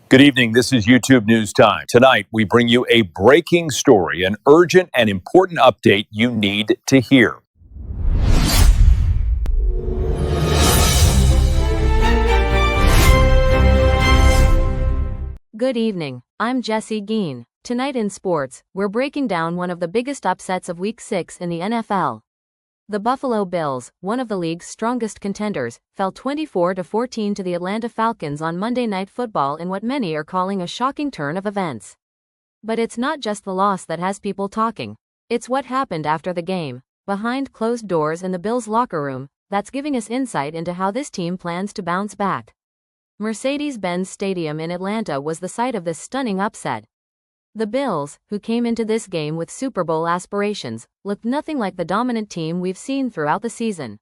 Good evening. This is YouTube News Time. Tonight, we bring you a breaking story, an urgent and important update you need to hear. Good evening. I'm Jesse Geen. Tonight in sports, we're breaking down one of the biggest upsets of Week 6 in the NFL. The Buffalo Bills, one of the league's strongest contenders, fell 24-14 to the Atlanta Falcons on Monday Night Football in what many are calling a shocking turn of events. But it's not just the loss that has people talking. It's what happened after the game, behind closed doors in the Bills' locker room, that's giving us insight into how this team plans to bounce back. Mercedes-Benz Stadium in Atlanta was the site of this stunning upset. The Bills, who came into this game with Super Bowl aspirations, looked nothing like the dominant team we've seen throughout the season.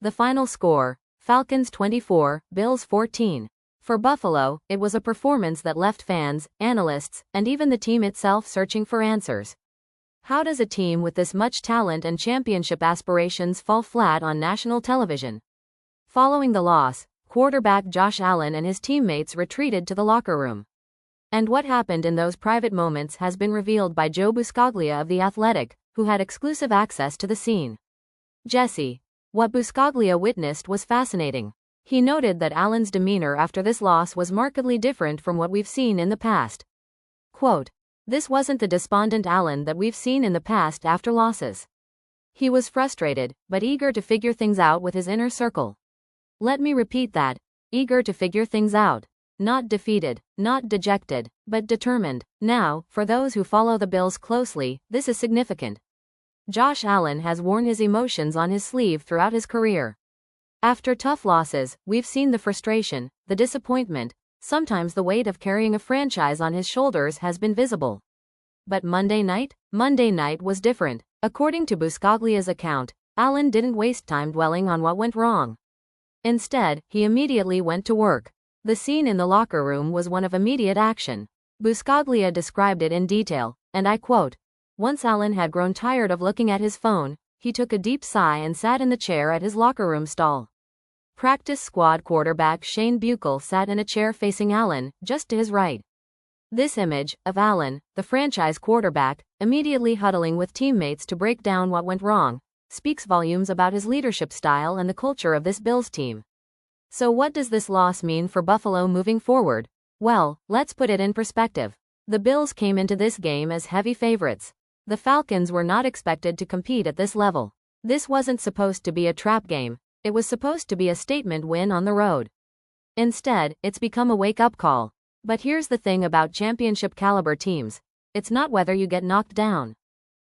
The final score, Falcons 24, Bills 14. For Buffalo, it was a performance that left fans, analysts, and even the team itself searching for answers. How does a team with this much talent and championship aspirations fall flat on national television? Following the loss, quarterback Josh Allen and his teammates retreated to the locker room. And what happened in those private moments has been revealed by Joe Buscaglia of The Athletic, who had exclusive access to the scene. Jesse, what Buscaglia witnessed was fascinating. He noted that Allen's demeanor after this loss was markedly different from what we've seen in the past. Quote, "This wasn't the despondent Allen that we've seen in the past after losses. He was frustrated, but eager to figure things out with his inner circle. Let me repeat that, eager to figure things out. Not defeated, not dejected, but determined." Now, for those who follow the Bills closely, this is significant. Josh Allen has worn his emotions on his sleeve throughout his career. After tough losses, we've seen the frustration, the disappointment, sometimes the weight of carrying a franchise on his shoulders has been visible. But Monday night was different. According to Buscaglia's account, Allen didn't waste time dwelling on what went wrong. Instead, he immediately went to work. The scene in the locker room was one of immediate action. Buscaglia described it in detail, and I quote, "Once Allen had grown tired of looking at his phone, he took a deep sigh and sat in the chair at his locker room stall. Practice squad quarterback Shane Buechele sat in a chair facing Allen, just to his right. This image, of Allen, the franchise quarterback, immediately huddling with teammates to break down what went wrong, speaks volumes about his leadership style and the culture of this Bills team. So what does this loss mean for Buffalo moving forward? Well, let's put it in perspective. The Bills came into this game as heavy favorites. The Falcons were not expected to compete at this level. This wasn't supposed to be a trap game. It was supposed to be a statement win on the road. Instead, it's become a wake-up call. But here's the thing about championship-caliber teams. It's not whether you get knocked down.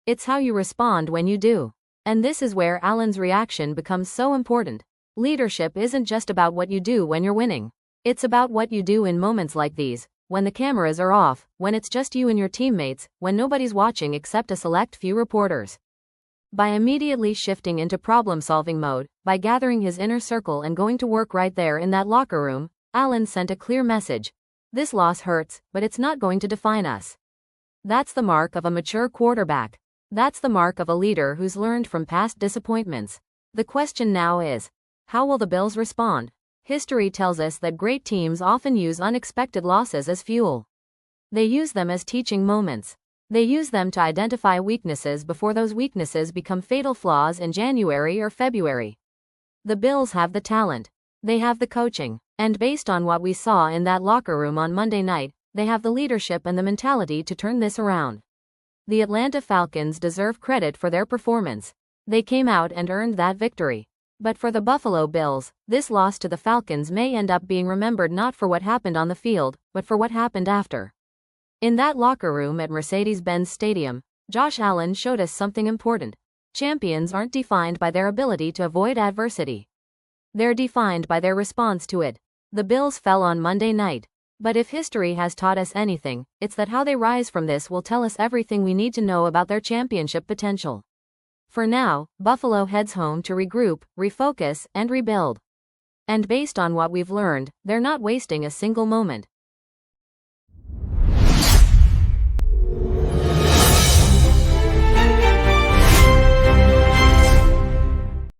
It's how you respond when you do. And this is where Allen's reaction becomes so important. Leadership isn't just about what you do when you're winning. It's about what you do in moments like these, when the cameras are off, when it's just you and your teammates, when nobody's watching except a select few reporters. By immediately shifting into problem-solving mode, by gathering his inner circle and going to work right there in that locker room, Allen sent a clear message. This loss hurts, but it's not going to define us. That's the mark of a mature quarterback. That's the mark of a leader who's learned from past disappointments. The question now is, how will the Bills respond? History tells us that great teams often use unexpected losses as fuel. They use them as teaching moments. They use them to identify weaknesses before those weaknesses become fatal flaws in January or February. The Bills have the talent. They have the coaching. And based on what we saw in that locker room on Monday night, they have the leadership and the mentality to turn this around. The Atlanta Falcons deserve credit for their performance. They came out and earned that victory. But for the Buffalo Bills, this loss to the Falcons may end up being remembered not for what happened on the field, but for what happened after. In that locker room at Mercedes-Benz Stadium, Josh Allen showed us something important. Champions aren't defined by their ability to avoid adversity. They're defined by their response to it. The Bills fell on Monday night. But if history has taught us anything, it's that how they rise from this will tell us everything we need to know about their championship potential. For now, Buffalo heads home to regroup, refocus, and rebuild. And based on what we've learned, they're not wasting a single moment.